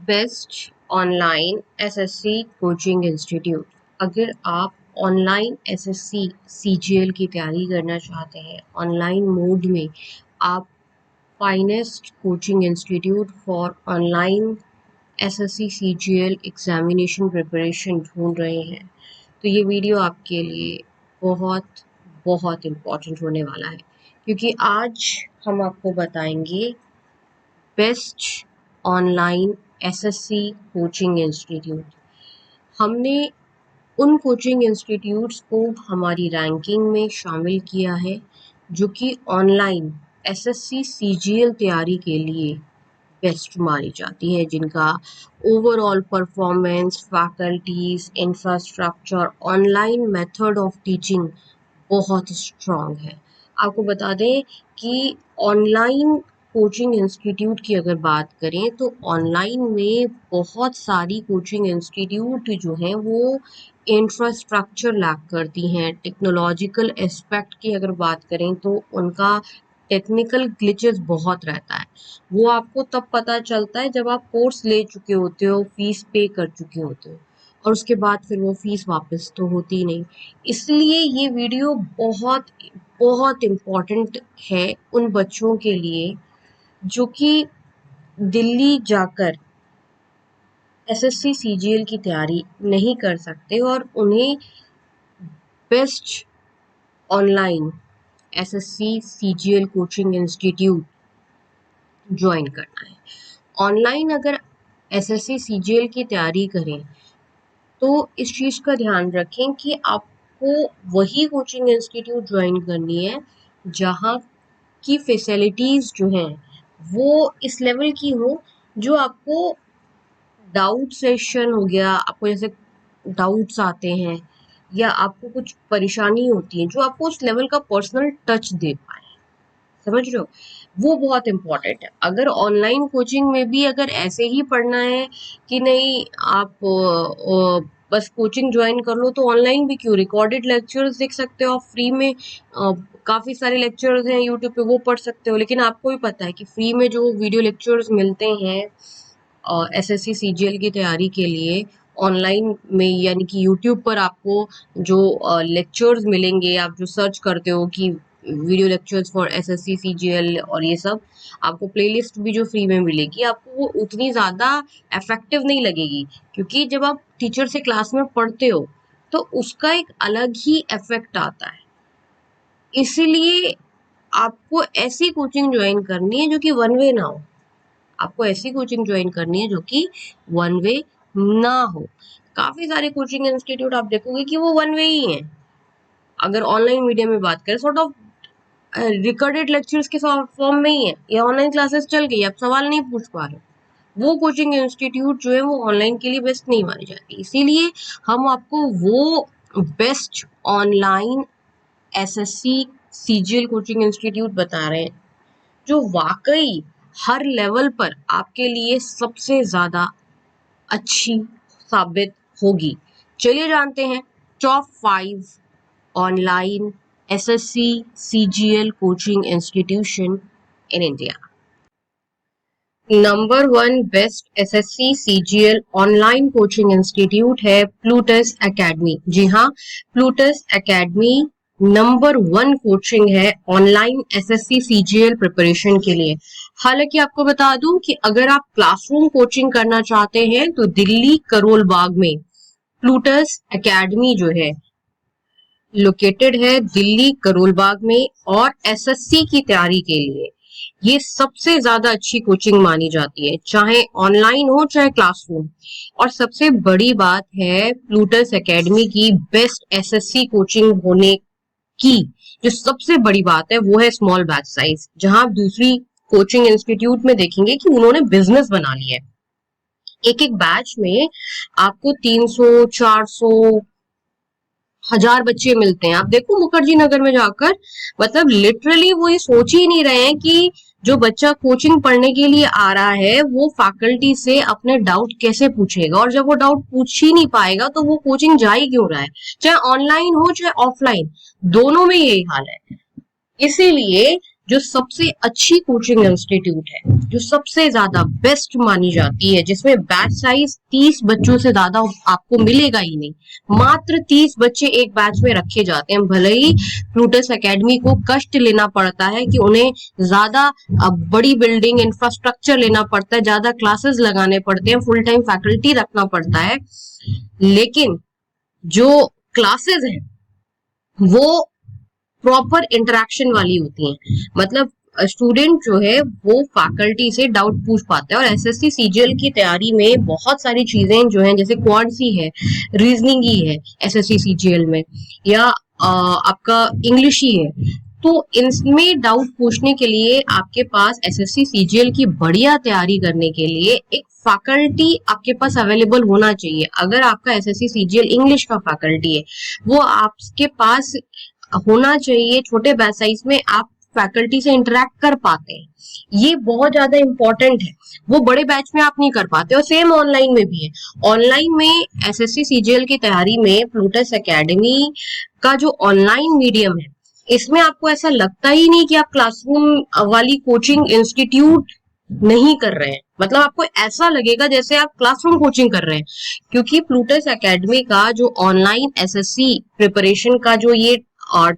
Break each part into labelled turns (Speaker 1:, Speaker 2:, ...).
Speaker 1: Best online SSC coaching institute. अगर आप online SSC CGL की तैयारी करना चाहते हैं ऑनलाइन मोड में, आप finest coaching institute for online SSC CGL examination preparation ढूंढ रहे हैं तो ये वीडियो आपके लिए बहुत बहुत इम्पोर्टेंट होने वाला है, क्योंकि आज हम आपको बताएंगे best online SSC coaching institute. हमने उन कोचिंग इंस्टीट्यूट्स को हमारी रैंकिंग में शामिल किया है जो कि ऑनलाइन एसएससी सीजीएल तैयारी के लिए बेस्ट मानी जाती है, जिनका overall performance, faculties, infrastructure, online method of teaching बहुत स्ट्रॉन्ग है। आपको बता दें कि ऑनलाइन कोचिंग इंस्टीट्यूट की अगर बात करें तो ऑनलाइन में बहुत सारी कोचिंग इंस्टीट्यूट जो हैं वो इंफ्रास्ट्रक्चर लैक करती हैं। टेक्नोलॉजिकल एस्पेक्ट की अगर बात करें तो उनका टेक्निकल ग्लिचेस बहुत रहता है। वो आपको तब पता चलता है जब आप कोर्स ले चुके होते हो, फीस पे कर चुके होते हो, और उसके बाद फिर वो फीस वापस तो होती नहीं। इसलिए ये वीडियो बहुत बहुत इम्पोर्टेंट है उन बच्चों के लिए जो कि दिल्ली जाकर एसएससी सीजीएल की तैयारी नहीं कर सकते और उन्हें best online SSC CGL coaching institute join करना है। ऑनलाइन अगर एसएससी सीजीएल की तैयारी करें तो इस चीज़ का ध्यान रखें कि आपको वही कोचिंग इंस्टीट्यूट ज्वाइन करनी है जहाँ की फैसिलिटीज़ जो हैं वो इस लेवल की हो जो आपको डाउट सेशन हो गया, आपको जैसे डाउट्स आते हैं या आपको कुछ परेशानी होती है, जो आपको उस लेवल का पर्सनल टच दे पाए। समझ रहे हो? वो बहुत इम्पोर्टेंट है। अगर ऑनलाइन कोचिंग में भी अगर ऐसे ही पढ़ना है कि नहीं आप बस कोचिंग ज्वाइन कर लो, तो ऑनलाइन भी क्यों, रिकॉर्डेड लेक्चर्स देख सकते हो आप फ्री में। काफ़ी सारे लेक्चर्स हैं यूट्यूब पे, वो पढ़ सकते हो। लेकिन आपको भी पता है कि फ्री में जो वीडियो लेक्चर्स मिलते हैं एसएससी सीजीएल की तैयारी के लिए ऑनलाइन में, यानी कि यूट्यूब पर आपको जो लेक्चर्स मिलेंगे, आप जो सर्च करते हो कि video lectures for SSC CGL और ये सब, आपको प्लेलिस्ट भी जो फ्री में मिलेगी, आपको वो उतनी ज़्यादा इफेक्टिव नहीं लगेगी, क्योंकि जब आप टीचर से क्लास में पढ़ते हो तो उसका एक अलग ही इफेक्ट आता है। इसीलिए आपको ऐसी कोचिंग ज्वाइन करनी है जो कि वन वे ना हो। आपको ऐसी कोचिंग ज्वाइन करनी है जो कि वन वे ना हो। काफ़ी सारे कोचिंग इंस्टीट्यूट आप देखोगे कि वो वन वे ही हैं। अगर ऑनलाइन मीडियम में बात करें, सॉर्ट ऑफ रिकॉर्डेड लेक्चर्स के फॉर्म में ही है, या ऑनलाइन क्लासेस चल गई, आप सवाल नहीं पूछ पा रहे, वो कोचिंग इंस्टीट्यूट जो है वो ऑनलाइन के लिए बेस्ट नहीं मानी जाती। इसीलिए हम आपको वो best online SSC CGL coaching institute बता रहे हैं जो वाकई हर लेवल पर आपके लिए सबसे ज़्यादा अच्छी साबित होगी। चलिए जानते हैं top 5 online SSC CGL coaching institution in India. Number 1 best SSC CGL online coaching institute है प्लूटस एकेडमी। जी हाँ, प्लूटस एकेडमी नंबर 1 कोचिंग है ऑनलाइन एसएससी सीजीएल प्रिपरेशन के लिए। हालांकि आपको बता दूं कि अगर आप क्लासरूम कोचिंग करना चाहते हैं तो दिल्ली करोल बाग में प्लूटस एकेडमी जो है लोकेटेड है, दिल्ली करोल बाग में, और एसएससी की तैयारी के लिए ये सबसे ज्यादा अच्छी कोचिंग मानी जाती है, चाहे ऑनलाइन हो चाहे क्लासरूम। और सबसे बड़ी बात है प्लूटस एकेडमी की बेस्ट एसएससी कोचिंग होने की जो सबसे बड़ी बात है वो है स्मॉल बैच साइज। जहां आप दूसरी कोचिंग इंस्टीट्यूट में देखेंगे कि उन्होंने बिजनेस बना लिया है, एक एक बैच में आपको 300, 400, 1000 बच्चे मिलते हैं। आप देखो मुखर्जी नगर में जाकर, मतलब लिटरली वो ये सोच ही नहीं रहे हैं कि जो बच्चा कोचिंग पढ़ने के लिए आ रहा है वो फैकल्टी से अपने डाउट कैसे पूछेगा, और जब वो डाउट पूछ ही नहीं पाएगा तो वो कोचिंग जा ही क्यों रहा है, चाहे ऑनलाइन हो चाहे ऑफलाइन, दोनों में यही हाल है। इसीलिए जो सबसे अच्छी कोचिंग इंस्टीट्यूट है, जो सबसे ज्यादा बेस्ट मानी जाती है, जिसमें बैच साइज 30 बच्चों से ज्यादा आपको मिलेगा ही नहीं, मात्र 30 बच्चे एक बैच में रखे जाते हैं। भले ही प्लूटस एकेडमी को कष्ट लेना पड़ता है कि उन्हें ज्यादा बड़ी बिल्डिंग इंफ्रास्ट्रक्चर लेना पड़ता है, ज्यादा क्लासेस लगाने पड़ते हैं, फुल टाइम फैकल्टी रखना पड़ता है, लेकिन जो क्लासेस हैं वो प्रॉपर इंटरेक्शन वाली होती हैं। मतलब स्टूडेंट जो है वो फैकल्टी से डाउट पूछ पाते हैं। और एसएससी सीजीएल की तैयारी में बहुत सारी चीजें जो हैं, जैसे क्वांट सी है, रीजनिंग ही है एसएससी सीजीएल में, या आपका इंग्लिश ही है, तो इनमें डाउट पूछने के लिए आपके पास एसएससी सीजीएल की बढ़िया तैयारी करने के लिए एक फैकल्टी आपके पास अवेलेबल होना चाहिए। अगर आपका एसएससी सीजीएल इंग्लिश का फैकल्टी है, वो आपके पास होना चाहिए। छोटे बैच साइज में आप फैकल्टी से इंटरेक्ट कर पाते हैं, ये बहुत ज्यादा इंपॉर्टेंट है। वो बड़े बैच में आप नहीं कर पाते। और सेम ऑनलाइन में भी है। ऑनलाइन में एसएससी सीजीएल की तैयारी में प्लूटस एकेडमी का जो ऑनलाइन मीडियम है, इसमें आपको ऐसा लगता ही नहीं कि आप क्लासरूम वाली कोचिंग इंस्टीट्यूट नहीं कर रहे हैं। मतलब आपको ऐसा लगेगा जैसे आप क्लासरूम कोचिंग कर रहे हैं, क्योंकि प्लूटस एकेडमी का जो ऑनलाइन एसएससी प्रिपरेशन का जो ये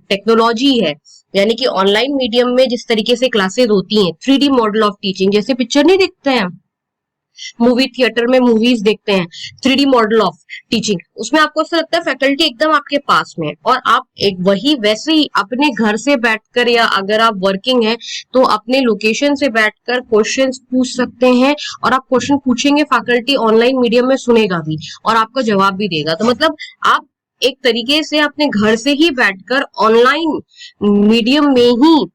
Speaker 1: टेक्नोलॉजी है, यानी कि ऑनलाइन मीडियम में जिस तरीके से क्लासेस होती हैं, 3D मॉडल ऑफ टीचिंग, जैसे पिक्चर नहीं देखते हैं मूवी थिएटर में, मूवीज देखते हैं 3D मॉडल ऑफ टीचिंग, उसमें आपको ऐसा लगता है फैकल्टी एकदम आपके पास में है, और आप एक वही वैसे ही अपने घर से बैठकर, या अगर आप वर्किंग है तो अपने लोकेशन से बैठकर क्वेश्चंस पूछ सकते हैं। और आप क्वेश्चन पूछेंगे, फैकल्टी ऑनलाइन मीडियम में सुनेगा भी और आपका जवाब भी देगा। तो मतलब आप एक तरीके से अपने घर से ही बैठकर ऑनलाइन मीडियम में ही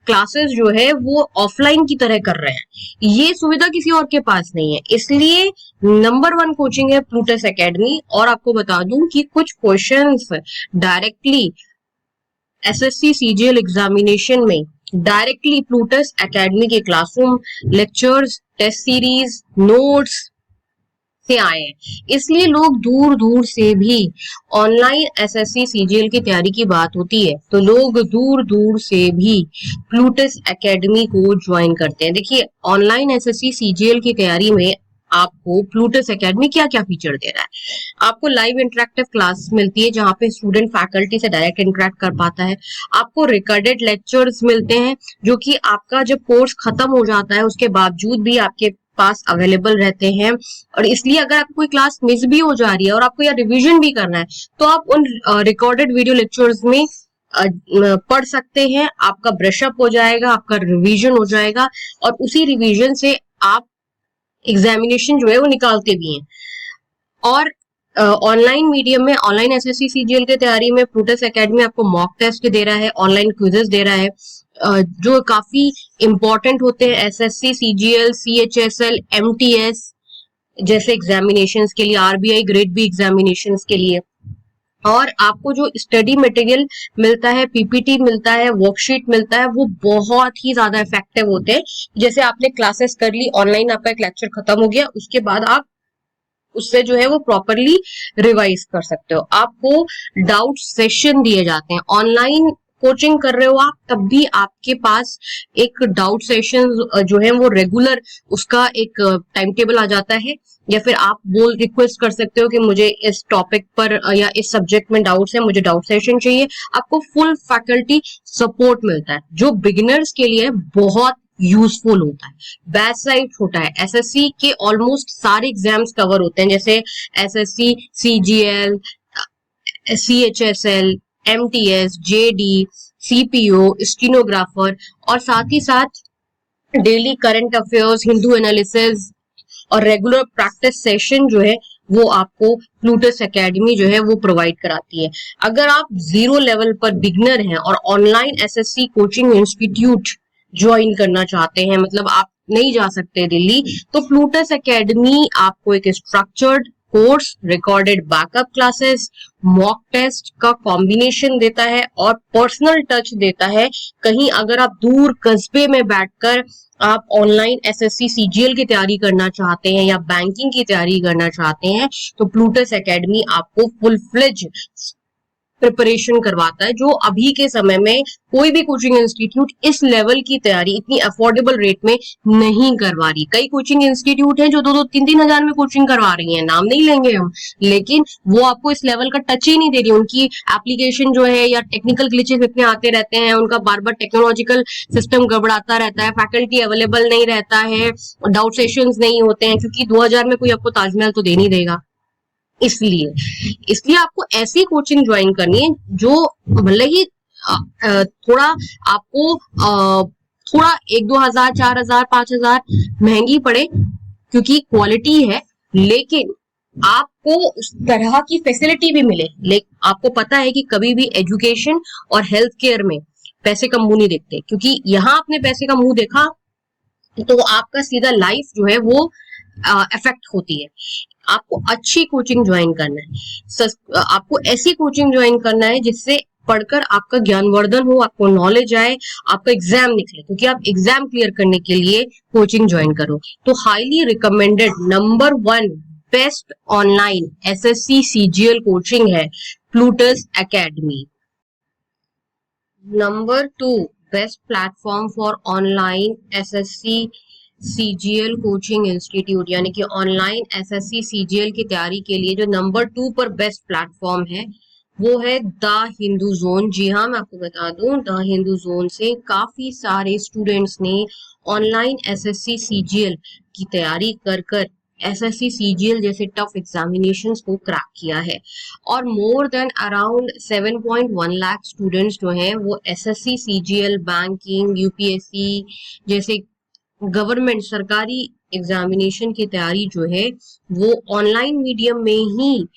Speaker 1: क्लासेस जो है वो ऑफलाइन की तरह कर रहे हैं। ये सुविधा किसी और के पास नहीं है, इसलिए नंबर 1 कोचिंग है प्लूटस एकेडमी। और आपको बता दूं कि कुछ questions directly SSC CGL examination में डायरेक्टली प्लूटस एकेडमी के classroom lectures, test series, notes से आए हैं। इसलिए लोग दूर दूर से भी, ऑनलाइन एसएससी सीजीएल की तैयारी की बात होती है तो लोग दूर दूर से भी प्लूटस एकेडमी को ज्वाइन करते हैं। देखिए, ऑनलाइन एसएससी सीजीएल की तैयारी में आपको प्लूटस एकेडमी क्या क्या फीचर दे रहा है। आपको लाइव इंटरेक्टिव क्लास मिलती है जहां पे स्टूडेंट फैकल्टी से डायरेक्ट इंटरेक्ट कर पाता है। आपको रिकॉर्डेड लेक्चर्स मिलते हैं जो कि आपका जब कोर्स खत्म हो जाता है उसके बावजूद भी आपके पास अवेलेबल रहते हैं। और इसलिए अगर आपको कोई क्लास मिस भी हो जा रही है और आपको या रिवीजन भी करना है तो आप उन रिकॉर्डेड वीडियो लेक्चर्स में पढ़ सकते हैं। आपका ब्रशअप हो जाएगा, आपका रिवीजन हो जाएगा, और उसी रिवीजन से आप एग्जामिनेशन जो है वो निकालते भी हैं। और ऑनलाइन मीडियम में, ऑनलाइन एसएससी सीजीएल की तैयारी में प्लूटस एकेडमी आपको मॉक टेस्ट दे रहा है, ऑनलाइन क्विजेस दे रहा है जो काफी इंपॉर्टेंट होते हैं एसएससी सीजीएल, सीएचएसएल, एमटीएस जैसे एग्जामिनेशंस के लिए, आरबीआई ग्रेड बी एग्जामिनेशंस के लिए। और आपको जो स्टडी मटेरियल मिलता है, पीपीटी मिलता है, वर्कशीट मिलता है, वो बहुत ही ज्यादा इफेक्टिव होते हैं। जैसे आपने क्लासेस कर ली, ऑनलाइन आपका एक लेक्चर खत्म हो गया, उसके बाद आप उससे जो है वो प्रॉपरली रिवाइज कर सकते हो। आपको डाउट सेशन दिए जाते हैं। ऑनलाइन कोचिंग कर रहे हो आप, तब भी आपके पास एक डाउट सेशन जो है वो रेगुलर, उसका एक टाइम टेबल आ जाता है। या फिर आप बोल रिक्वेस्ट कर सकते हो कि मुझे इस टॉपिक पर या इस सब्जेक्ट में डाउट्स है, मुझे डाउट सेशन चाहिए। आपको फुल फैकल्टी सपोर्ट मिलता है जो बिगिनर्स के लिए बहुत यूजफुल होता है। बैच साइज छोटा है, एसएससी के ऑलमोस्ट सारे एग्जाम्स कवर होते हैं, जैसे SSC CGL, CHSL, MTS, JD, CPO, stenographer, और साथ ही साथ daily current affairs, Hindu analysis और रेगुलर प्रैक्टिस सेशन जो है वो आपको प्लूटस एकेडमी जो है वो प्रोवाइड कराती है। अगर आप 0 लेवल पर बिगनर हैं और online SSC coaching institute join करना चाहते हैं, मतलब आप नहीं जा सकते दिल्ली, तो प्लूटस एकेडमी आपको एक structured course, recorded backup classes, mock test का कॉम्बिनेशन देता है और पर्सनल टच देता है। कहीं अगर आप दूर कस्बे में बैठकर आप ऑनलाइन एसएससी सीजीएल की तैयारी करना चाहते हैं या बैंकिंग की तैयारी करना चाहते हैं तो प्लूटस एकेडमी आपको फुल फ्लेज प्रिपरेशन करवाता है, जो अभी के समय में कोई भी कोचिंग इंस्टीट्यूट इस लेवल की तैयारी इतनी अफोर्डेबल रेट में नहीं करवा रही। कई कोचिंग इंस्टीट्यूट हैं जो 2-2, 3-3 हजार में कोचिंग करवा रही हैं, नाम नहीं लेंगे हम, लेकिन वो आपको इस लेवल का टच ही नहीं दे रही। उनकी एप्लीकेशन जो है या टेक्निकल ग्लिचेस इतने आते रहते हैं, उनका बार बार टेक्नोलॉजिकल सिस्टम गड़बड़ाता रहता है, फैकल्टी अवेलेबल नहीं रहता है, डाउट सेशंस नहीं होते हैं, क्योंकि 2000 में कोई आपको ताजमहल तो दे नहीं देगा। इसलिए इसलिए आपको ऐसी कोचिंग ज्वाइन करनी है जो भले ही थोड़ा आपको थोड़ा 1-2 हजार, 4 हजार, 5 हजार महंगी पड़े, क्योंकि क्वालिटी है, लेकिन आपको उस तरह की फैसिलिटी भी मिले। लेकिन आपको पता है कि कभी भी एजुकेशन और हेल्थ केयर में पैसे का मुंह नहीं देखते, क्योंकि यहाँ आपने पैसे का मुंह देखा तो आपका सीधा लाइफ जो है वो अफेक्ट होती है। आपको अच्छी कोचिंग ज्वाइन करना है, आपको ऐसी कोचिंग ज्वाइन करना है जिससे पढ़कर आपका ज्ञानवर्धन हो, आपको नॉलेज आए, आपका एग्जाम निकले, क्योंकि आप एग्जाम क्लियर करने के लिए कोचिंग ज्वाइन करो। तो highly recommended number 1 best online SSC CGL coaching है Plutus Academy. Number 2 best platform for online SSC CGL coaching institute, यानी कि ऑनलाइन एसएससी सीजीएल की तैयारी के लिए जो नंबर 2 पर बेस्ट प्लेटफॉर्म है वो है द हिंदू जोन। जी हाँ, मैं आपको बता दूं, द हिंदू जोन से काफी सारे स्टूडेंट्स ने ऑनलाइन एसएससी सीजीएल की तैयारी कर कर एसएससी सीजीएल जैसे टफ एग्जामिनेशंस को क्रैक किया है, और more than around 7.1 lakh students जो हैं वो एसएससी सीजीएल, बैंकिंग, यूपीएससी जैसे गवर्नमेंट सरकारी एग्जामिनेशन की तैयारी जो है वो ऑनलाइन मीडियम में ही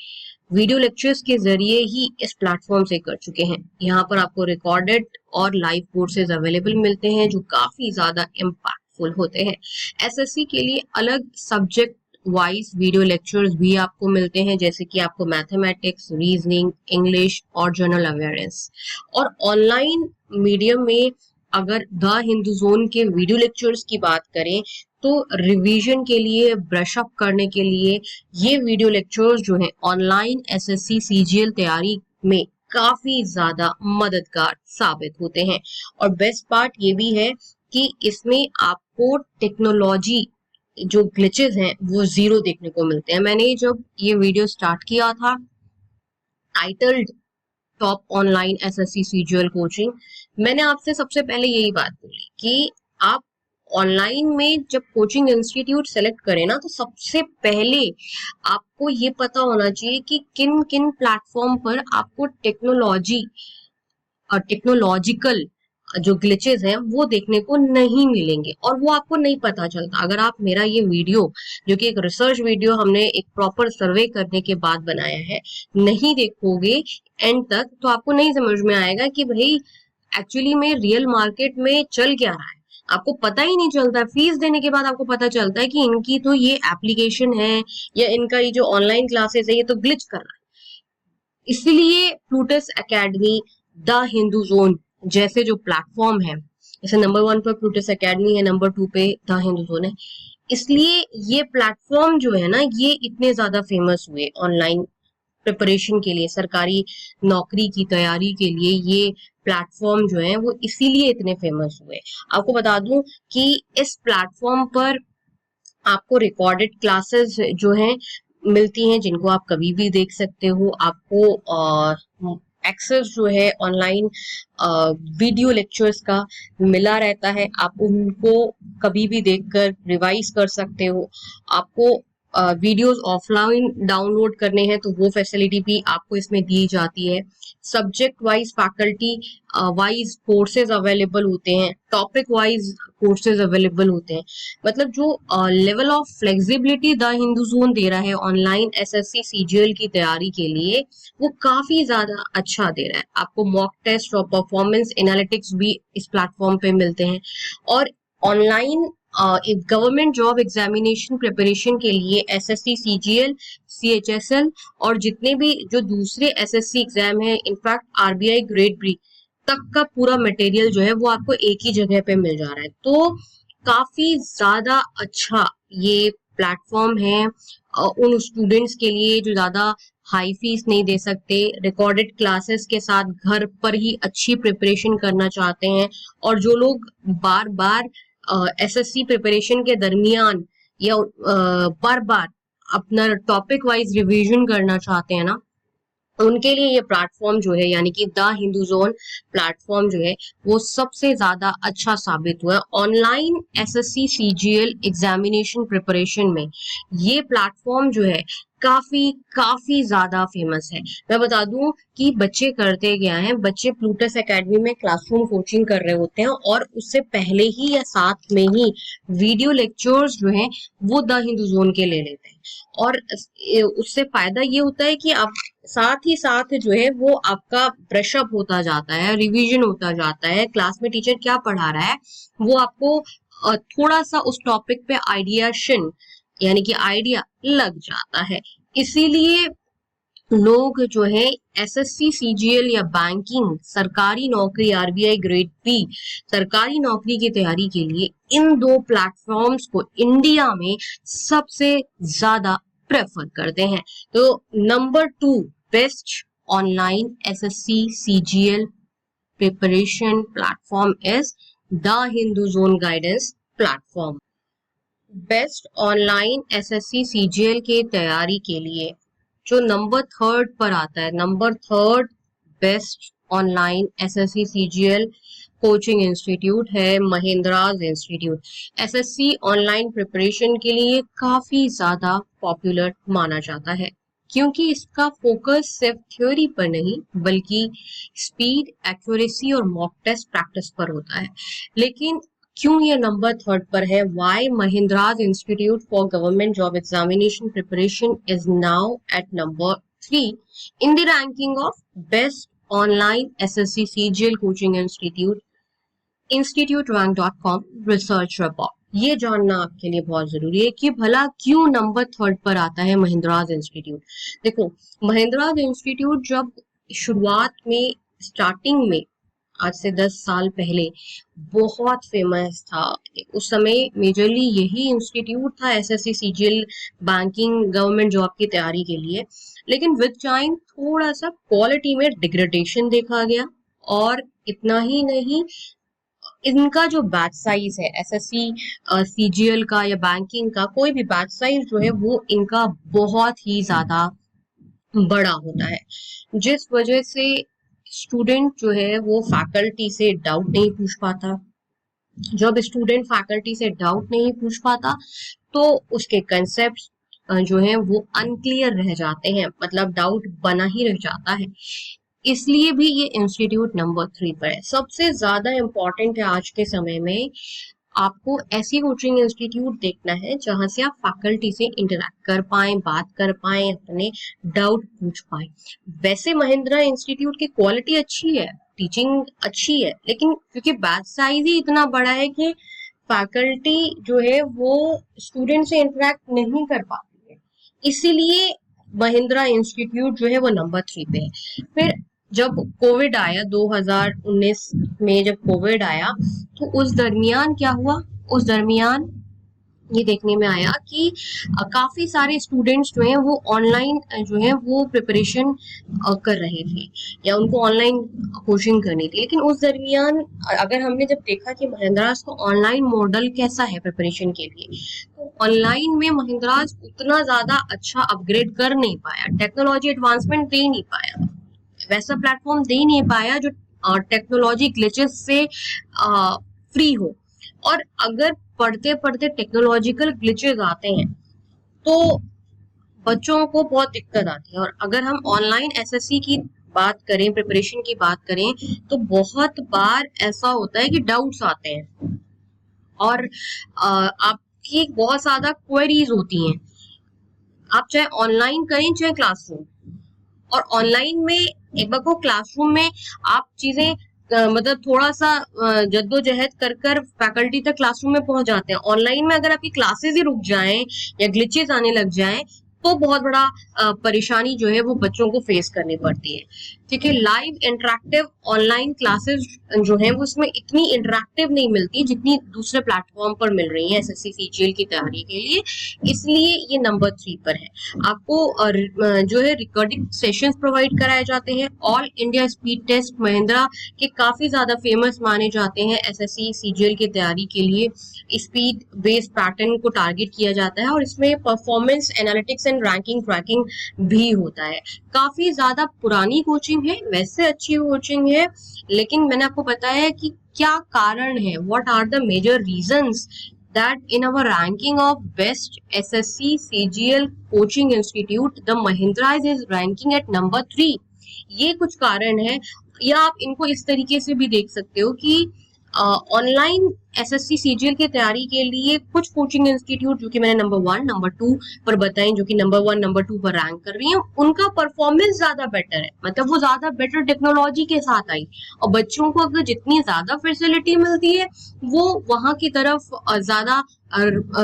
Speaker 1: वीडियो लेक्चर्स के जरिए ही इस प्लेटफॉर्म से कर चुके हैं। यहाँ पर आपको रिकॉर्डेड और लाइव कोर्सेज अवेलेबल मिलते हैं जो काफी ज्यादा इम्पैक्टफुल होते हैं। एसएससी के लिए अलग सब्जेक्ट वाइज वीडियो लेक्चर्स भी आपको मिलते हैं, जैसे कि आपको मैथमेटिक्स, रीजनिंग, इंग्लिश और जनरल अवेयरनेस। और ऑनलाइन मीडियम में अगर द हिंदू जोन के वीडियो लेक्चर्स की बात करें तो रिवीजन के लिए, ब्रश अप करने के लिए ये वीडियो लेक्चर्स जो है ऑनलाइन एसएससी सीजीएल तैयारी में काफी ज्यादा मददगार साबित होते हैं। और बेस्ट पार्ट ये भी है कि इसमें आपको टेक्नोलॉजी जो ग्लिचेस हैं वो जीरो देखने को मिलते हैं। मैंने जब ये वीडियो स्टार्ट किया था titled top online SSC CGL coaching, मैंने आपसे सबसे पहले यही बात बोली कि आप ऑनलाइन में जब कोचिंग इंस्टीट्यूट सेलेक्ट करें ना, तो सबसे पहले आपको ये पता होना चाहिए कि किन किन प्लेटफॉर्म पर आपको टेक्नोलॉजी और टेक्नोलॉजिकल जो ग्लिचेस हैं वो देखने को नहीं मिलेंगे, और वो आपको नहीं पता चलता। अगर आप मेरा ये वीडियो, जो कि एक रिसर्च वीडियो हमने एक प्रॉपर सर्वे करने के बाद बनाया है, नहीं देखोगे एंड तक, तो आपको नहीं समझ में आएगा कि भाई एक्चुअली में रियल मार्केट में चल क्या रहा है। आपको पता ही नहीं चलता, फीस देने के बाद आपको पता चलता है कि इनकी तो ये एप्लीकेशन है या इनका ये जो ऑनलाइन क्लासेस है ये तो ग्लिच कर रहा है। इसलिए Plutus academy, the Hindu zone जैसे जो प्लेटफॉर्म है, जैसे नंबर 1 पर प्लूटस एकेडमी है, नंबर 2 पे द हिंदू जोन है, इसलिए ये प्लेटफॉर्म जो है ना ये इतने ज्यादा फेमस हुए ऑनलाइन प्रिपरेशन के लिए, सरकारी नौकरी की तैयारी के लिए ये प्लेटफॉर्म जो है वो इसीलिए इतने फेमस हुए। आपको बता दूं कि इस प्लेटफॉर्म पर आपको रिकॉर्डेड क्लासेस जो हैं मिलती हैं जिनको आप कभी भी देख सकते हो। आपको एक्सेस जो है ऑनलाइन वीडियो लेक्चर्स का मिला रहता है, आप उनको कभी भी देखकर रिवाइज कर सकते हो। आपको वीडियोस ऑफलाइन डाउनलोड करने हैं तो वो फैसिलिटी भी आपको इसमें दी जाती है। Subject wise, faculty wise courses available होते हैं, टॉपिक वाइज कोर्सेज अवेलेबल होते हैं। मतलब जो level of flexibility the Hindu zone दे रहा है ऑनलाइन एसएससी सीजीएल की तैयारी के लिए वो काफी ज्यादा अच्छा दे रहा है। आपको मॉक टेस्ट और परफॉर्मेंस एनालिटिक्स भी इस प्लेटफॉर्म पे मिलते हैं। और ऑनलाइन एक गवर्नमेंट जॉब एग्जामिनेशन प्रिपरेशन के लिए एसएससी सीजीएल, सीएचएसएल और जितने भी जो दूसरे एसएससी एग्जाम है, इनफैक्ट आरबीआई ग्रेड बी तक का पूरा मटेरियल जो है वो आपको एक ही जगह पे मिल जा रहा है। तो काफी ज्यादा अच्छा ये प्लेटफॉर्म है उन स्टूडेंट्स के लिए जो ज्यादा हाई फीस नहीं दे सकते, रिकॉर्डेड क्लासेस के साथ घर पर ही अच्छी प्रिपरेशन करना चाहते हैं, और जो लोग बार बार एसएससी प्रिपरेशन के दरमियान या बार बार अपना टॉपिक वाइज रिवीजन करना चाहते हैं ना, उनके लिए ये प्लेटफॉर्म जो है यानी कि द हिंदुज़ोन प्लेटफॉर्म जो है वो सबसे ज्यादा अच्छा साबित हुआ है online SSC CGL examination preparation में। ये प्लेटफॉर्म जो है काफी काफी ज्यादा फेमस है। मैं बता दूं कि बच्चे करते क्या हैं, बच्चे प्लूटस एकेडमी में क्लासरूम कोचिंग कर रहे होते हैं और उससे पहले ही या साथ में ही वीडियो लेक्चर्स जो हैं वो द हिंदुज़ोन के ले लेते हैं, और उससे फायदा ये होता है कि आप साथ ही साथ जो है वो आपका ब्रश अप होता जाता है, रिवीजन होता जाता है, क्लास में टीचर क्या पढ़ा रहा है वो आपको थोड़ा सा उस टॉपिक पे आइडियाशन यानी कि आइडिया लग जाता है। इसीलिए लोग जो है एसएससी सीजीएल या बैंकिंग, सरकारी नौकरी, आरबीआई ग्रेड बी सरकारी नौकरी की तैयारी के लिए इन दो प्लेटफॉर्म्स को इंडिया में सबसे ज्यादा प्रेफर करते हैं। तो number 2 best online SSC CGL preparation platform is the Hinduzone guidance platform. Best online SSC CGL के तैयारी के लिए जो नंबर 3 पर आता है, number 3 best online SSC CGL coaching institute है Mahindras institute. SSC online preparation के लिए काफी ज्यादा पॉपुलर माना जाता है क्योंकि इसका फोकस सिर्फ थ्योरी पर नहीं बल्कि स्पीड, एक्यूरेसी और मॉक टेस्ट प्रैक्टिस पर होता है। लेकिन क्यों ये नंबर 3 पर है? Why Mahendras institute for government job examination preparation is now at number 3 in the ranking of best online SSC CGL coaching institute, instituterank.com research report. ये जानना आपके लिए बहुत जरूरी है कि भला क्यों नंबर 3 पर आता है महिंद्राज इंस्टीट्यूट। देखो, महिंद्राज इंस्टीट्यूट जब शुरुआत में स्टार्टिंग में आज से 10 साल पहले बहुत फेमस था, उस समय मेजरली यही इंस्टीट्यूट था SSC CGL banking government job की तैयारी के लिए। लेकिन विद टाइम थोड़ा सा क्वालिटी में डिग्रेडेशन देखा गया, और इतना ही नहीं, इनका जो बैच साइज है एसएससी सीजीएल का या बैंकिंग का, कोई भी बैच साइज जो है वो इनका बहुत ही ज्यादा बड़ा होता है, जिस वजह से स्टूडेंट जो है वो फैकल्टी से डाउट नहीं पूछ पाता। जब स्टूडेंट फैकल्टी से डाउट नहीं पूछ पाता तो उसके कंसेप्ट जो है वो अनक्लियर रह जाते हैं, मतलब डाउट बना ही रह जाता है। इसलिए भी ये इंस्टीट्यूट नंबर 3 पर है। सबसे ज्यादा इम्पोर्टेंट है आज के समय में आपको ऐसी कोचिंग इंस्टीट्यूट देखना है जहां से आप फैकल्टी से इंटरेक्ट कर पाए, बात कर पाए, अपने डाउट पूछ पाए। वैसे महिंद्रा इंस्टीट्यूट की क्वालिटी अच्छी है, टीचिंग अच्छी है, लेकिन क्योंकि बैच साइज ही इतना बड़ा है कि फैकल्टी जो है वो स्टूडेंट से इंटरेक्ट नहीं कर पाती है, इसीलिए महिंद्रा इंस्टीट्यूट जो है वो नंबर 3 पे है। फिर जब कोविड आया 2019 में, जब कोविड आया तो उस दरमियान क्या हुआ, उस दरमियान ये देखने में आया कि काफी सारे स्टूडेंट्स जो हैं वो ऑनलाइन जो है वो प्रिपरेशन कर रहे थे या उनको ऑनलाइन कोचिंग करनी थी। लेकिन उस दरमियान अगर हमने जब देखा कि महिंद्राज का ऑनलाइन मॉडल कैसा है प्रिपरेशन के लिए, तो ऑनलाइन में महिंद्राज उतना ज्यादा अच्छा अपग्रेड कर नहीं पाया, टेक्नोलॉजी एडवांसमेंट दे नहीं पाया, वैसा प्लेटफॉर्म दे नहीं पाया जो टेक्नोलॉजी ग्लिचेस से फ्री हो। और अगर पढ़ते पढ़ते टेक्नोलॉजिकल ग्लिचेस आते हैं तो बच्चों को बहुत दिक्कत आती है। और अगर हम ऑनलाइन एसएससी की बात करें, प्रिपरेशन की बात करें, तो बहुत बार ऐसा होता है कि डाउट्स आते हैं और आपकी बहुत ज्यादा क्वेरीज होती हैं, आप चाहे ऑनलाइन करें चाहे क्लासरूम। और ऑनलाइन में एक बार को क्लासरूम में आप चीजें मतलब थोड़ा सा जद्दोजहद कर कर फैकल्टी तक क्लासरूम में पहुंच जाते हैं। ऑनलाइन में अगर आपकी क्लासेस ही रुक जाएं या ग्लिचेस आने लग जाएं तो बहुत बड़ा परेशानी जो है वो बच्चों को फेस करनी पड़ती है। ठीक है। लाइव इंटरेक्टिव ऑनलाइन क्लासेस जो है वो उसमें इतनी इंटरेक्टिव नहीं मिलती जितनी दूसरे प्लेटफॉर्म पर मिल रही है एसएससी सीजीएल की तैयारी के लिए, इसलिए ये नंबर 3 पर है। आपको जो है रिकॉर्डिंग सेशंस प्रोवाइड कराए जाते हैं। All India speed test Mahindra के काफी ज्यादा फेमस माने जाते हैं एसएससी सीजीएल की तैयारी के लिए। स्पीड बेस्ड पैटर्न को टारगेट किया जाता है और इसमें performance analytics and ranking tracking भी होता है। काफी ज्यादा पुरानी कोचिंग है, वैसे अच्छी कोचिंग है, लेकिन मैंने आपको बताया कि क्या कारण है, what are the major reasons that in our ranking of best SSC CGL coaching institute the Mahindra is ranking at number 3। ये कुछ कारण है, या आप इनको इस तरीके से भी देख सकते हो कि ऑनलाइन एसएससी सीजीएल की तैयारी के लिए कुछ कोचिंग इंस्टीट्यूट जो कि मैंने नंबर 1 नंबर 2 पर बताई, जो कि नंबर 1 नंबर 2 पर रैंक कर रही हैं, उनका परफॉर्मेंस ज्यादा बेटर है, मतलब वो ज्यादा बेटर टेक्नोलॉजी के साथ आई और बच्चों को अगर जितनी ज्यादा फैसिलिटी मिलती है वो वहां की तरफ ज्यादा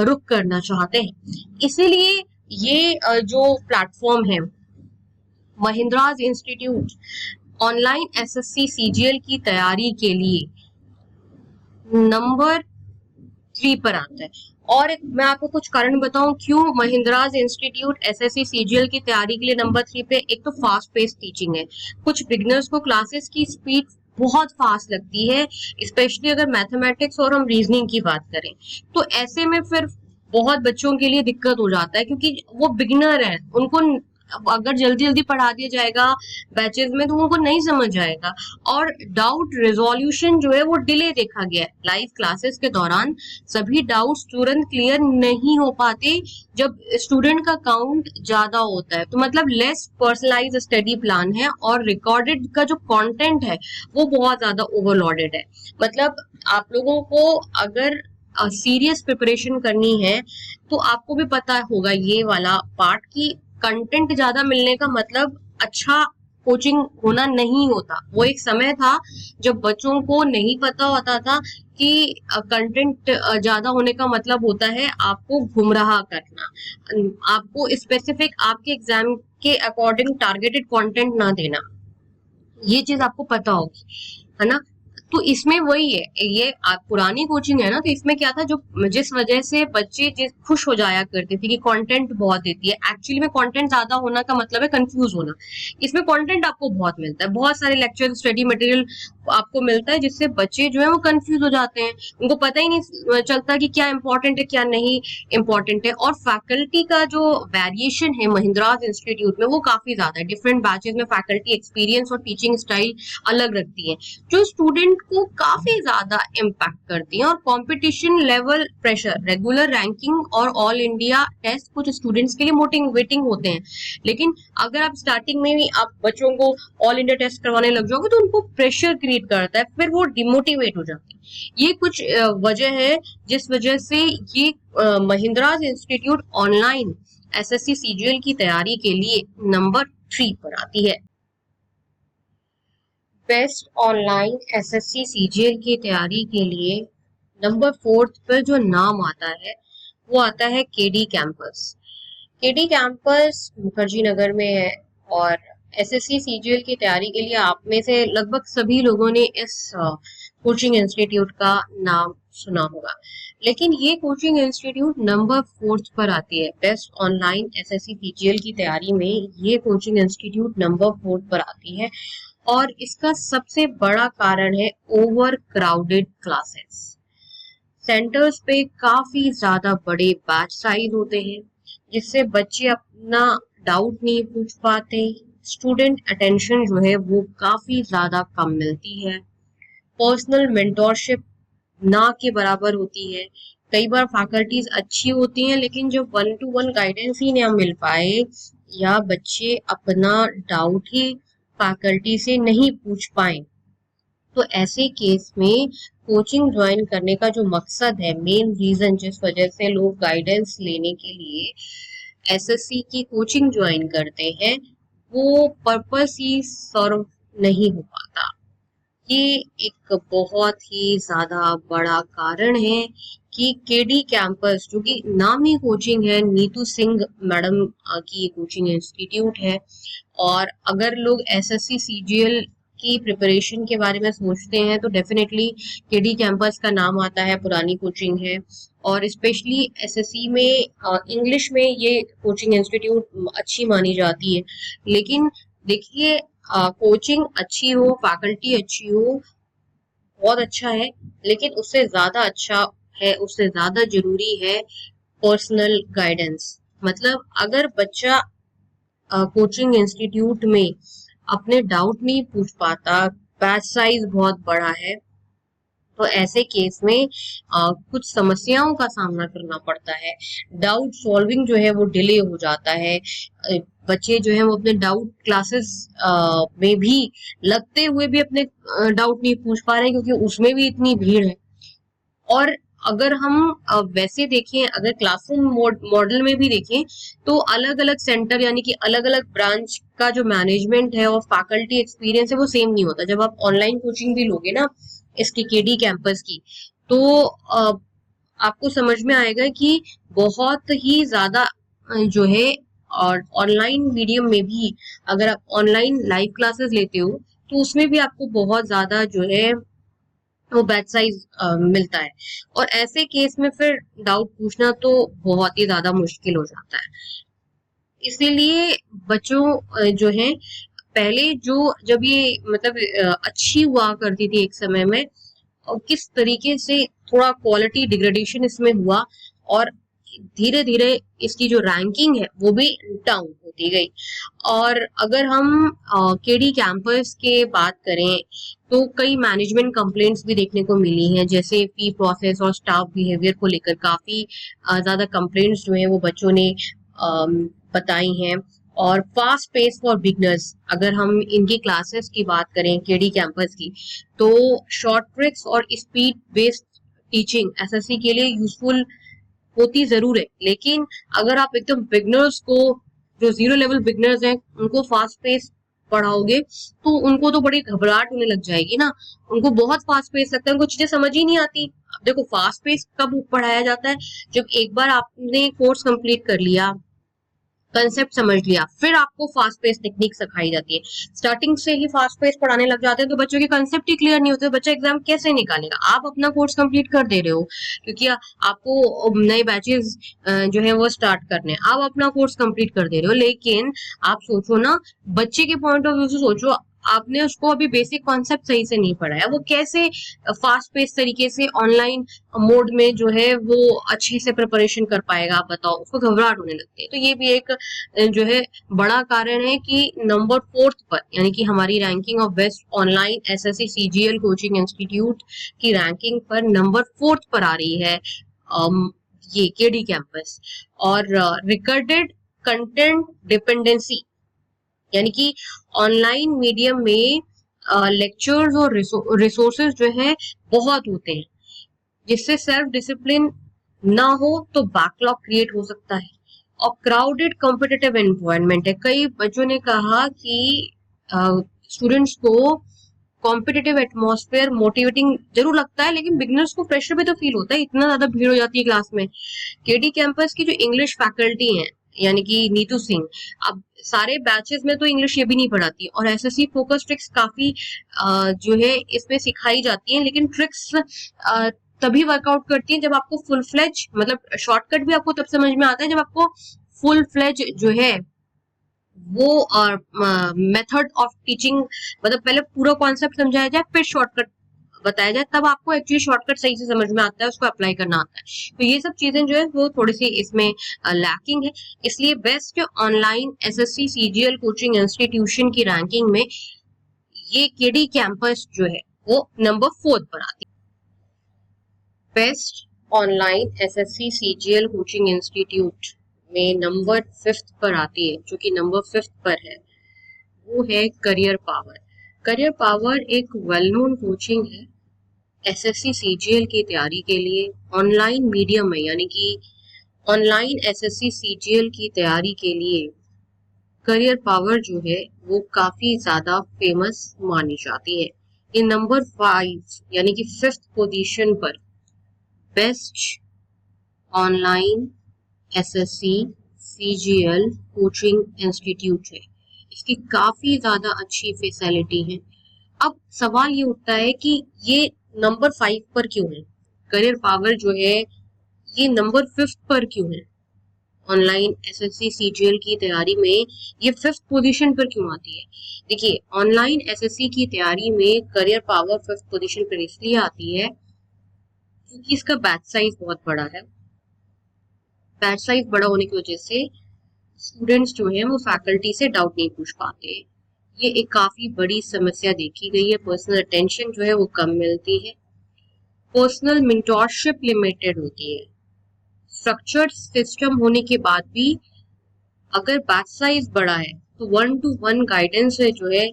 Speaker 1: रुख करना चाहते हैं। इसीलिए ये जो प्लेटफॉर्म है Mahindras institute online SSC CGL की तैयारी के लिए नंबर 3 पर आता है। और मैं आपको कुछ कारण बताऊं क्यों महिंद्राज इंस्टीट्यूट एसएससी सीजीएल की तैयारी के लिए नंबर 3 पे। एक तो फास्ट पेस टीचिंग है, कुछ बिगिनर्स को क्लासेस की स्पीड बहुत फास्ट लगती है, स्पेशली अगर मैथमेटिक्स और हम रीजनिंग की बात करें, तो ऐसे में फिर बहुत बच्चों के लिए दिक्कत हो जाता है क्योंकि वो बिगिनर है, उनको अगर जल्दी जल्दी पढ़ा दिया जाएगा बैचेस में तो उनको नहीं समझ आएगा। और डाउट रिजोल्यूशन जो है वो डिले देखा गया है लाइव क्लासेस के दौरान, सभी डाउट्स तुरंत क्लियर नहीं हो पाते जब स्टूडेंट का काउंट ज्यादा होता है। तो मतलब लेस पर्सनलाइज स्टडी प्लान है और रिकॉर्डेड का जो कंटेंट है वो बहुत ज्यादा ओवरलोडेड है। मतलब आप लोगों को अगर सीरियस प्रिपरेशन करनी है तो आपको भी पता होगा ये वाला पार्ट की कंटेंट ज्यादा मिलने का मतलब अच्छा कोचिंग होना नहीं होता। वो एक समय था जब बच्चों को नहीं पता होता था कि कंटेंट ज्यादा होने का मतलब होता है आपको गुमराह करना, आपको स्पेसिफिक आपके एग्जाम के अकॉर्डिंग टारगेटेड कंटेंट ना देना, ये चीज आपको पता होगी, है ना। तो इसमें वही है, ये पुरानी कोचिंग है ना, तो इसमें क्या था, जो जिस वजह से बच्चे खुश हो जाया करते थे कि कंटेंट बहुत देती है, एक्चुअली में कंटेंट ज्यादा होना का मतलब है कंफ्यूज होना। इसमें कंटेंट आपको बहुत मिलता है, बहुत सारे लेक्चर स्टडी मटेरियल आपको मिलता है, जिससे बच्चे जो है वो कंफ्यूज हो जाते हैं, उनको पता ही नहीं चलता कि क्या इंपॉर्टेंट है क्या नहीं इंपॉर्टेंट है। और फैकल्टी का जो वेरिएशन है महिंद्राज इंस्टीट्यूट में वो काफी ज्यादा है, डिफरेंट बैचेस में फैकल्टी एक्सपीरियंस और टीचिंग स्टाइल अलग रखती है जो स्टूडेंट को काफी ज्यादा इम्पैक्ट करती है। और competition level pressure, regular ranking और ऑल इंडिया टेस्ट कुछ स्टूडेंट्स के लिए मोटिवेटिंग होते हैं, लेकिन अगर आप स्टार्टिंग में भी आप बच्चों को ऑल इंडिया टेस्ट करवाने लग जाओगे तो उनको प्रेशर क्रिएट करता है, फिर वो डिमोटिवेट हो जाते हैं। ये कुछ वजह है जिस वजह से ये Mahindras institute online SSC CGL की तैयारी के लिए नंबर 3 पर आती है। बेस्ट ऑनलाइन एसएससी सीजीएल की तैयारी के लिए नंबर 4 पर जो नाम आता है वो आता है KD campus. KD campus Mukherjee Nagar में है और एसएससी सीजीएल की तैयारी के लिए आप में से लगभग सभी लोगों ने इस कोचिंग इंस्टीट्यूट का नाम सुना होगा, लेकिन ये कोचिंग इंस्टीट्यूट नंबर 4 पर आती है। बेस्ट ऑनलाइन एसएससी सीजीएल की तैयारी में ये कोचिंग इंस्टीट्यूट नंबर 4 पर आती है और इसका सबसे बड़ा कारण है ओवर क्राउडेड क्लासेस। सेंटर्स पे काफी ज्यादा बड़े बैच साइज होते हैं जिससे बच्चे अपना डाउट नहीं पूछ पाते, स्टूडेंट अटेंशन जो है वो काफी ज्यादा कम मिलती है, पर्सनल मेंटोरशिप ना के बराबर होती है। कई बार फैकल्टीज अच्छी होती हैं लेकिन जब 1-to-1 गाइडेंस ही ना मिल पाए या बच्चे अपना डाउट ही फैकल्टी से नहीं पूछ पाए, तो ऐसे केस में कोचिंग ज्वाइन करने का जो मकसद है, मेन रीजन जिस वजह से लोग गाइडेंस लेने के लिए एसएससी की कोचिंग ज्वाइन करते हैं, वो पर्पस ही सर्व नहीं हो पाता। ये एक बहुत ही ज्यादा बड़ा कारण है कि केडी कैंपस जो कि नामी कोचिंग है, नीतू सिंह मैडम की कोचिंग इंस्टीट्यूट है। और अगर लोग एसएससी सीजीएल की प्रिपरेशन के बारे में सोचते हैं तो डेफिनेटली केडी कैंपस का नाम आता है, पुरानी कोचिंग है। और स्पेशली एसएससी में इंग्लिश में ये कोचिंग इंस्टीट्यूट अच्छी मानी जाती है। लेकिन देखिए, कोचिंग अच्छी हो, फैकल्टी अच्छी हो, बहुत अच्छा है, लेकिन उससे ज्यादा अच्छा है, उससे ज्यादा जरूरी है पर्सनल गाइडेंस। मतलब अगर बच्चा कोचिंग इंस्टीट्यूट में अपने डाउट नहीं पूछ पाता, बैच साइज बहुत बड़ा है, तो ऐसे केस में कुछ समस्याओं का सामना करना पड़ता है। डाउट सॉल्विंग जो है वो डिले हो जाता है। बच्चे जो है वो अपने डाउट क्लासेस में भी लगते हुए भी अपने डाउट नहीं पूछ पा रहे हैं, क्योंकि उसमें भी इतनी भीड़ है। और अगर हम वैसे देखें, अगर क्लासरूम मॉडल में भी देखें, तो अलग अलग सेंटर यानी कि अलग अलग ब्रांच का जो मैनेजमेंट है और फैकल्टी एक्सपीरियंस है वो सेम नहीं होता। जब आप ऑनलाइन कोचिंग भी लोगे ना इसकी केडी कैंपस की, तो आपको समझ में आएगा कि बहुत ही ज्यादा जो है, और ऑनलाइन मीडियम में भी अगर आप ऑनलाइन लाइव क्लासेस लेते हो तो उसमें भी आपको बहुत ज्यादा जो है वो बैच साइज मिलता है। और ऐसे केस में फिर डाउट पूछना तो बहुत ही ज्यादा मुश्किल हो जाता है। इसीलिए बच्चों जो है, पहले जो जब ये मतलब अच्छी हुआ करती थी एक समय में, और किस तरीके से थोड़ा क्वालिटी डिग्रेडेशन इसमें हुआ, और धीरे धीरे इसकी जो रैंकिंग है वो भी डाउन होती गई। और अगर हम केडी कैंपस के बात करें तो कई मैनेजमेंट कंप्लेंट्स भी देखने को मिली हैं, जैसे फी प्रोसेस और स्टाफ बिहेवियर को लेकर काफी ज्यादा कंप्लेंट्स जो है वो बच्चों ने बताई हैं। और फास्ट पेस फॉर बिगनर्स, अगर हम इनकी क्लासेस की बात करें केडी कैंपस की, तो शॉर्ट ट्रिक्स और स्पीड बेस्ड टीचिंग एसएससी के लिए यूजफुल होती जरूर है। लेकिन अगर आप एकदम बिगनर्स को, जो जीरो लेवल बिगनर्स हैं, उनको फास्ट पेस पढ़ाओगे तो उनको तो बड़ी घबराहट होने लग जाएगी ना। उनको बहुत फास्ट पेस लगता है, उनको चीजें समझ ही नहीं आती। अब देखो, फास्ट पेस कब पढ़ाया जाता है? जब एक बार आपने कोर्स कंप्लीट कर लिया, कंसेप्ट समझ लिया, फिर आपको फास्ट पेस टेक्निक सिखाई जाती है। स्टार्टिंग से ही फास्ट पेस पढ़ाने लग जाते हैं तो बच्चों के कंसेप्ट ही क्लियर नहीं होते, बच्चा एग्जाम कैसे निकालेगा? आप अपना कोर्स कंप्लीट कर दे रहे हो क्योंकि आपको नए बैचेस जो है वो स्टार्ट करने हैं, आप अपना कोर्स कंप्लीट कर दे रहे हो, लेकिन आप सोचो ना, बच्चे के पॉइंट ऑफ व्यू से सोचो, आपने उसको अभी बेसिक कॉन्सेप्ट सही से नहीं पढ़ाया, वो कैसे फास्ट पेस तरीके से ऑनलाइन मोड में जो है वो अच्छे से प्रिपरेशन कर पाएगा? आप बताओ, उसको घबराहट होने लगती है। तो ये भी एक जो है बड़ा कारण है कि नंबर 4 पर, यानी कि हमारी ranking of best online SSC CGL coaching institute की रैंकिंग पर नंबर 4 पर आ रही है ये केडी कैंपस। और रिकॉर्डेड कंटेंट डिपेंडेंसी, यानी कि ऑनलाइन मीडियम में लेक्चर्स और रिसोर्सेज जो है बहुत होते हैं, जिससे सेल्फ डिसिप्लिन ना हो तो बैकलॉग क्रिएट हो सकता है। और क्राउडेड कॉम्पिटिटिव एनवायरनमेंट है। कई बच्चों ने कहा कि स्टूडेंट्स को कॉम्पिटिटिव एटमॉस्फेयर मोटिवेटिंग जरूर लगता है, लेकिन बिगनर्स को प्रेशर भी तो फील होता है, इतना ज्यादा भीड़ हो जाती है क्लास में। केडी कैंपस की जो इंग्लिश फैकल्टी है, यानी कि नीतू सिंह, अब सारे बैचेस में तो इंग्लिश ये भी नहीं पढ़ाती, और एसएससी फोकस ट्रिक्स काफी जो है इसमें सिखाई जाती है, लेकिन ट्रिक्स तभी वर्कआउट करती है जब आपको फुल फ्लेज, मतलब शॉर्टकट भी आपको तब समझ में आता है जब आपको फुल फ्लेज जो है वो मेथड ऑफ टीचिंग, मतलब पहले पूरा कॉन्सेप्ट समझाया जाए फिर शॉर्टकट बताया जाए, तब आपको एक्चुअली शॉर्टकट सही से समझ में आता है, उसको अप्लाई करना आता है। तो ये सब चीजें जो है वो थोड़ी सी इसमें लैकिंग है। इसलिए best online SSC CGL coaching institution की रैंकिंग में ये केडी कैंपस जो है वो नंबर 4 पर आती है। Best online SSC CGL coaching institute में नंबर 5 पर आती है, जो कि नंबर 5 पर है, वो है करियर पावर। करियर पावर एक वेल नोन कोचिंग है एसएससी सीजीएल की तैयारी के लिए ऑनलाइन मीडियम में, यानी कि ऑनलाइन एसएससी सीजीएल की तैयारी के लिए करियर पावर जो है वो काफी ज्यादा फेमस मानी जाती है। ये नंबर 5 यानी कि 5th पोजीशन पर best online SSC CGL coaching institute है। इसकी काफी ज्यादा अच्छी फैसिलिटी है। अब सवाल ये उठता है कि ये नंबर 5 पर क्यों है, करियर पावर जो है ये नंबर 5 पर क्यों है, ऑनलाइन एसएससी सीजीएल की तैयारी में ये 5th पोजीशन पर क्यों आती है। देखिए, ऑनलाइन एसएससी की तैयारी में करियर पावर 5th पोजीशन पर इसलिए आती है क्योंकि इसका बैच साइज बहुत बड़ा है। बैच साइज बड़ा होने की वजह से स्टूडेंट्स जो है वो फैकल्टी से डाउट नहीं पूछ पाते। ये एक काफी बड़ी समस्या देखी गई है। पर्सनल अटेंशन जो है वो कम मिलती है। पर्सनल मेंटोरशिप लिमिटेड होती है। स्ट्रक्चर्ड सिस्टम होने के बाद भी अगर बैच साइज बड़ा है तो 1-to-1 गाइडेंस जो है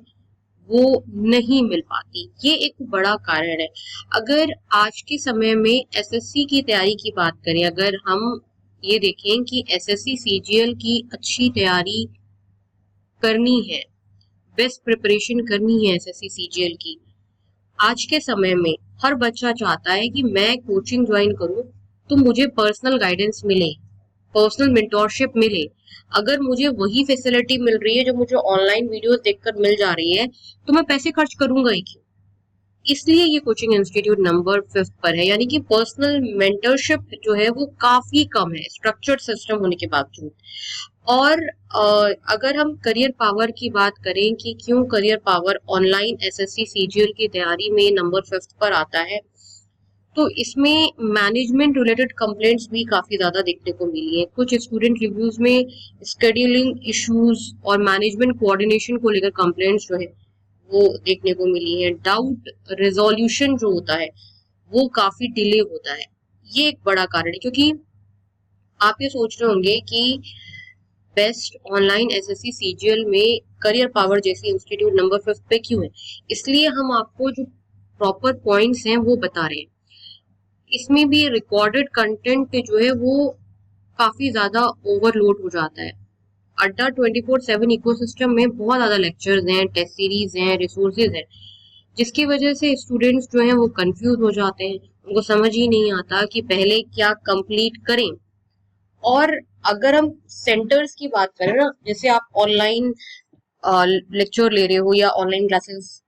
Speaker 1: वो नहीं मिल पाती। ये एक बड़ा कारण है। अगर आज के समय में एसएससी की तैयारी की बात करें, अगर हम ये देखें कि एसएससी सीजीएल की अच्छी तैयारी करनी है, बेस्ट प्रिपरेशन करनी है एसएससी सीजीएल की, आज के समय में हर बच्चा चाहता है कि मैं कोचिंग ज्वाइन करूं तो मुझे पर्सनल गाइडेंस मिले, पर्सनल मेंटोरशिप मिले। अगर मुझे वही फैसिलिटी मिल रही है जो मुझे ऑनलाइन वीडियोस देखकर मिल जा रही है तो मैं पैसे खर्च करूंगा ही क्यों। इसलिए ये कोचिंग इंस्टीट्यूट नंबर 5 पर है। यानी कि पर्सनल मेंटरशिप जो है वो काफी कम है स्ट्रक्चर्ड सिस्टम होने के बावजूद। और अगर हम करियर पावर की बात करें कि क्यों career power online SSC CGL की तैयारी में नंबर 5 पर आता है, तो इसमें मैनेजमेंट रिलेटेड कंप्लेंट्स भी काफी ज्यादा देखने को मिली है। कुछ स्टूडेंट रिव्यूज में शेड्यूलिंग इश्यूज और मैनेजमेंट कोऑर्डिनेशन को लेकर कंप्लेंट्स जो है वो देखने को मिली है। डाउट रेजोल्यूशन जो होता है वो काफी डिले होता है। ये एक बड़ा कारण है, क्योंकि आप ये सोच रहे होंगे कि बेस्ट ऑनलाइन एसएससी सीजीएल में करियर पावर जैसी इंस्टीट्यूट नंबर 5 पे क्यों है। इसलिए हम आपको जो प्रॉपर पॉइंट्स हैं वो बता रहे हैं। इसमें भी रिकॉर्डेड कंटेंट जो है वो काफी ज्यादा ओवरलोड हो जाता है। अड्डा 24/7 इकोसिस्टम में बहुत ज्यादा लेक्चर्स हैं, टेस्ट सीरीज हैं, रिसोर्सेज हैं, जिसकी वजह से स्टूडेंट्स जो हैं वो कंफ्यूज हो जाते हैं। उनको समझ ही नहीं आता कि पहले क्या कंप्लीट करें। और अगर हम सेंटर्स की बात करें ना, जैसे आप ऑनलाइन लेक्चर ले रहे हो या ऑनलाइन क्लासेस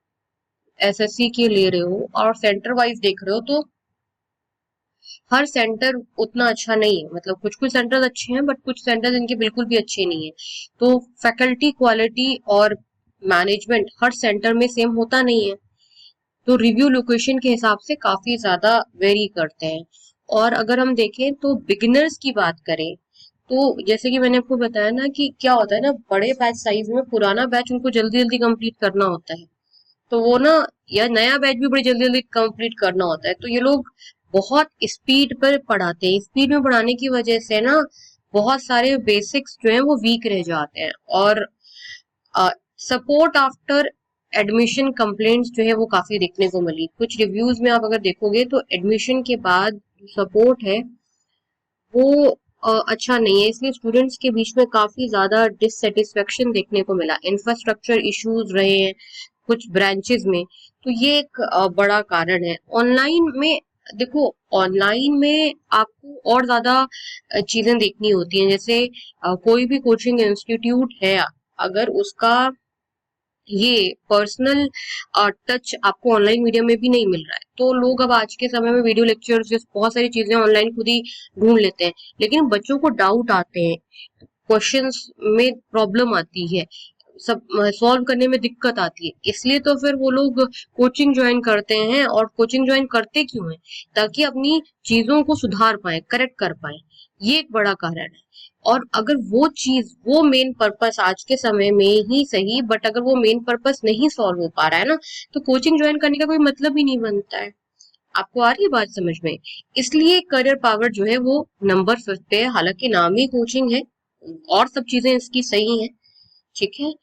Speaker 1: एसएससी के ले रहे हो और सेंटर वाइज देख रहे हो, तो हर सेंटर उतना अच्छा नहीं है। मतलब कुछ कुछ सेंटर्स अच्छे हैं बट कुछ सेंटर्स इनके बिल्कुल भी अच्छे नहीं है। तो फैकल्टी क्वालिटी और मैनेजमेंट हर सेंटर में सेम होता नहीं है। तो रिव्यू लोकेशन के हिसाब से काफी ज्यादा वेरी करते हैं। और अगर हम देखें तो बिगिनर्स की बात करें तो जैसे कि मैंने आपको बताया ना कि क्या होता है ना, बड़े बैच साइज में पुराना बैच उनको जल्दी जल्दी कंप्लीट करना होता है, तो वो ना, या नया बैच भी बड़ी जल्दी जल्दी कंप्लीट करना होता है, तो ये लोग बहुत स्पीड पर पढ़ाते हैं। स्पीड में पढ़ाने की वजह से ना बहुत सारे बेसिक्स जो है वो वीक रह जाते हैं। और सपोर्ट आफ्टर एडमिशन कंप्लेंट्स जो है वो काफी देखने को मिली। कुछ रिव्यूज में आप अगर देखोगे तो एडमिशन के बाद सपोर्ट है वो अच्छा नहीं है, इसलिए स्टूडेंट्स के बीच में काफी ज्यादा डिससेटिस्फेक्शन देखने को मिला। इंफ्रास्ट्रक्चर इश्यूज रहे हैं कुछ ब्रांचेस में, तो ये एक बड़ा कारण है। ऑनलाइन में देखो, ऑनलाइन में आपको और ज्यादा चीजें देखनी होती हैं। जैसे कोई भी कोचिंग इंस्टीट्यूट है, अगर उसका ये पर्सनल टच आपको ऑनलाइन मीडियम में भी नहीं मिल रहा है, तो लोग अब आज के समय में वीडियो लेक्चर्स जैसे बहुत सारी चीजें ऑनलाइन खुद ही ढूंढ लेते हैं। लेकिन बच्चों को डाउट आते हैं, क्वेश्चंस में प्रॉब्लम आती है, सब सॉल्व करने में दिक्कत आती है, इसलिए तो फिर वो लोग कोचिंग ज्वाइन करते हैं। और कोचिंग ज्वाइन करते क्यों है? ताकि अपनी चीजों को सुधार पाए, करेक्ट कर पाए। ये एक बड़ा कारण है। और अगर वो चीज, वो मेन पर्पस आज के समय में ही सही, बट अगर वो मेन पर्पस नहीं सॉल्व हो पा रहा है ना, तो कोचिंग ज्वाइन करने का कोई मतलब ही नहीं बनता है। आपको आ रही है बात समझ में? इसलिए करियर पावर जो है वो नंबर 5 पे है। हालांकि नाम ही कोचिंग है और सब चीजें इसकी सही है, ठीक है,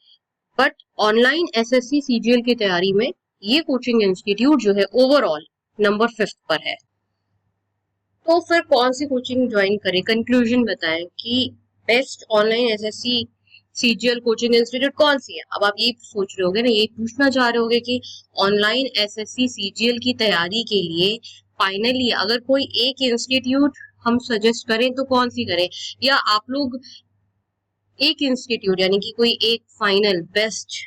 Speaker 1: बट ऑनलाइन एसएससी सीजीएल की तैयारी में ये कोचिंग इंस्टीट्यूट जो है ओवरऑल नंबर 5 पर है। तो फिर कौन सी कोचिंग ज्वाइन करें? कंक्लूजन बताएं कि best online SSC CGL coaching institute कौन सी है। अब आप ये सोच रहे होगे ना, ये पूछना चाह रहे होगे कि ऑनलाइन एसएससी सीजीएल की तैयारी के लिए फाइनली अगर कोई एक इंस्टीट्यूट हम सजेस्ट करें तो कौन सी करें, या आप लोग एक इंस्टीट्यूट यानी कि कोई एक final best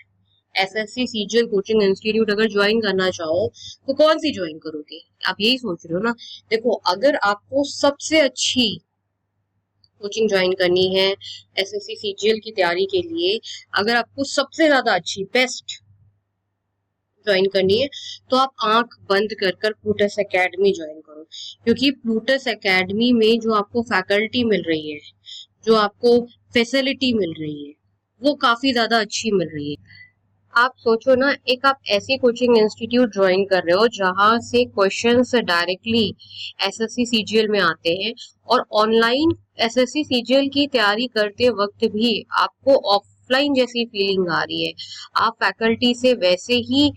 Speaker 1: SSC CGL coaching institute अगर ज्वाइन करना चाहो तो कौन सी ज्वाइन करोगे? आप यही सोच रहे हो ना। देखो, अगर आपको सबसे अच्छी कोचिंग ज्वाइन करनी है एसएससी सीजीएल की तैयारी के लिए, अगर आपको सबसे ज्यादा अच्छी बेस्ट ज्वाइन करनी है तो आप आंख बंद कर कर प्लूटस एकेडमी ज्वाइन करो, क्योंकि प्लूटस एकेडमी में जो आपको फैकल्टी मिल रही है, जो आपको फैसिलिटी मिल रही है, वो काफी ज्यादा अच्छी मिल रही है। आप सोचो ना, एक आप ऐसी कोचिंग इंस्टीट्यूट ज्वाइन कर रहे हो जहां से क्वेश्चंस डायरेक्टली एसएससी सीजीएल में आते हैं, और ऑनलाइन एसएससी सीजीएल की तैयारी करते वक्त भी आपको ऑफलाइन जैसी फीलिंग आ रही है। आप फैकल्टी से वैसे ही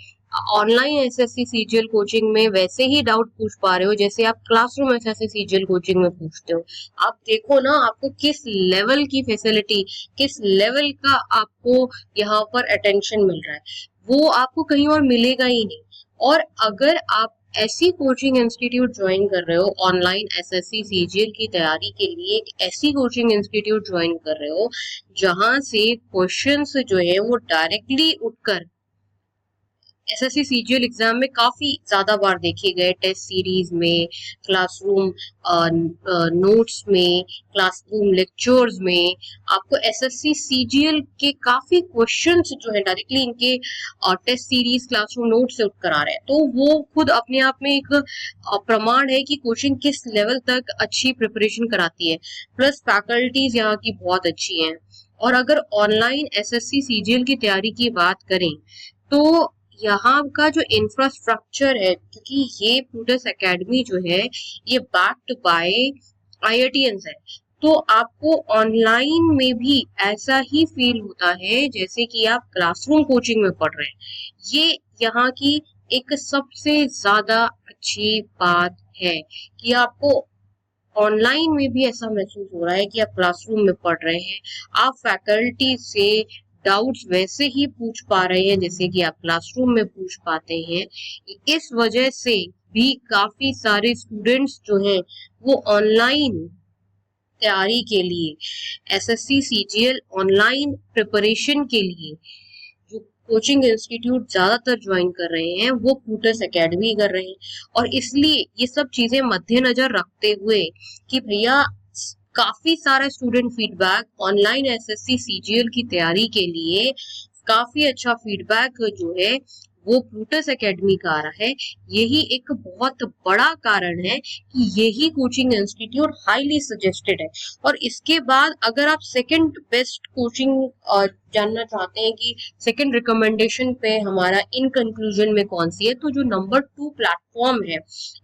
Speaker 1: ऑनलाइन एसएससी सीजीएल कोचिंग में वैसे ही डाउट पूछ पा रहे हो जैसे आप क्लासरूम एसएससी सीजीएल कोचिंग में पूछते हो। आप देखो ना, आपको किस लेवल की फैसिलिटी, किस लेवल का आपको यहाँ पर अटेंशन मिल रहा है, वो आपको कहीं और मिलेगा ही नहीं। और अगर आप ऐसी कोचिंग इंस्टीट्यूट ज्वाइन कर रहे हो ऑनलाइन एसएससी सीजीएल की तैयारी के लिए, एक ऐसी कोचिंग इंस्टीट्यूट ज्वाइन कर रहे हो जहां से क्वेश्चंस जो है वो डायरेक्टली उठकर एसएससी सीजीएल एग्जाम में काफी ज्यादा बार देखे गए, टेस्ट सीरीज में, क्लासरूम नोट्स में, क्लासरूम लेक्चर्स में, आपको एसएससी सीजीएल के काफी क्वेश्चंस जो है डायरेक्टली इनके टेस्ट सीरीज क्लासरूम नोट से उठकर आ रहे हैं। तो वो खुद अपने आप में एक प्रमाण है कि कोचिंग किस लेवल तक अच्छी प्रिपरेशन कराती है। प्लस फैकल्टीज यहाँ की बहुत अच्छी हैं। और अगर ऑनलाइन एसएससी सीजीएल की तैयारी की बात करें तो यहाँ का जो इंफ्रास्ट्रक्चर है, क्योंकि ये प्लूटस एकेडमी जो है ये बैक्ड बाय आईआईटीएंस है, तो आपको ऑनलाइन में भी ऐसा ही फील होता है जैसे कि आप क्लासरूम कोचिंग में पढ़ रहे हैं। ये यहाँ की एक सबसे ज्यादा अच्छी बात है कि आपको ऑनलाइन में भी ऐसा महसूस हो रहा है कि आप क्लासरूम में पढ़ रहे हैं। आप फैकल्टी से डाउट्स वैसे ही पूछ पा रहे हैं जैसे कि आप क्लासरूम में पूछ पाते हैं। इस वजह से भी काफी सारे स्टूडेंट्स जो हैं वो ऑनलाइन तैयारी के लिए, एसएससी सीजीएल ऑनलाइन प्रिपरेशन के लिए जो कोचिंग इंस्टीट्यूट ज्यादातर ज्वाइन कर रहे हैं वो प्लूटस एकेडमी कर रहे हैं। और इसलिए ये सब चीजें मद्देनजर रखते हुए कि भैया काफी सारा student feedback online SSC CGL की तैयारी के लिए काफी अच्छा फीडबैक जो है वो प्लूटस एकेडमी का आ रहा है। यही एक बहुत बड़ा कारण है कि यही कोचिंग इंस्टीट्यूट हाईली सजेस्टेड है। और इसके बाद अगर आप सेकंड बेस्ट कोचिंग जानना चाहते हैं कि सेकंड रिकमेंडेशन पे हमारा इन कंक्लूजन में कौन सी है, तो जो नंबर 2 प्लेटफॉर्म है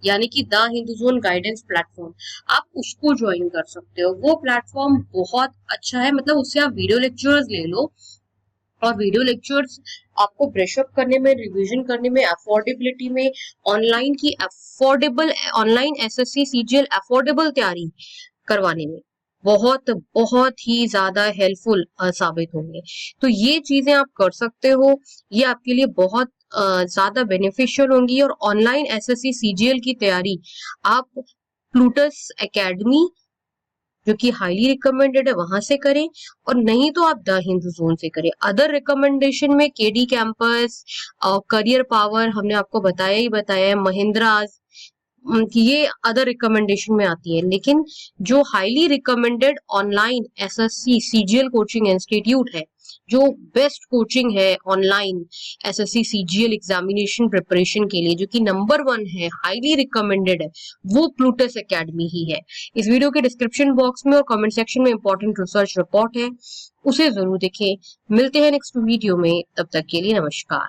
Speaker 1: यानी कि द हिंदुज़ोन गाइडेंस प्लेटफॉर्म, आप उसको ज्वाइन कर सकते हो। वो प्लेटफॉर्म बहुत अच्छा है, मतलब उससे आप वीडियो लेक्चर्स ले लो, और वीडियो लेक्चर्स आपको ब्रशअप करने में, रिवीजन करने में, अफोर्डेबिलिटी में, ऑनलाइन की affordable online SSC CGL affordable तैयारी करवाने में बहुत बहुत ही ज्यादा हेल्पफुल साबित होंगे। तो ये चीजें आप कर सकते हो, ये आपके लिए बहुत ज्यादा बेनिफिशियल होंगी। और ऑनलाइन एसएससी सीजीएल की तैयारी आप प्लूटस एकेडमी जो कि हाईली रिकमेंडेड है वहां से करें, और नहीं तो आप द हिंदू जोन से करें। अदर रिकमेंडेशन में केडी कैंपस और करियर पावर हमने आपको बताया ही बताया है, महिंद्रा ये अदर रिकमेंडेशन में आती है। लेकिन जो highly recommended online SSC CGL coaching institute है, जो बेस्ट कोचिंग है online SSC CGL examination preparation के लिए, जो कि नंबर 1 है, हाईली रिकमेंडेड है, वो प्लूटस एकेडमी ही है। इस वीडियो के डिस्क्रिप्शन बॉक्स में और कमेंट सेक्शन में इंपॉर्टेंट रिसर्च रिपोर्ट है, उसे जरूर देखें। मिलते हैं नेक्स्ट वीडियो में, तब तक के लिए नमस्कार।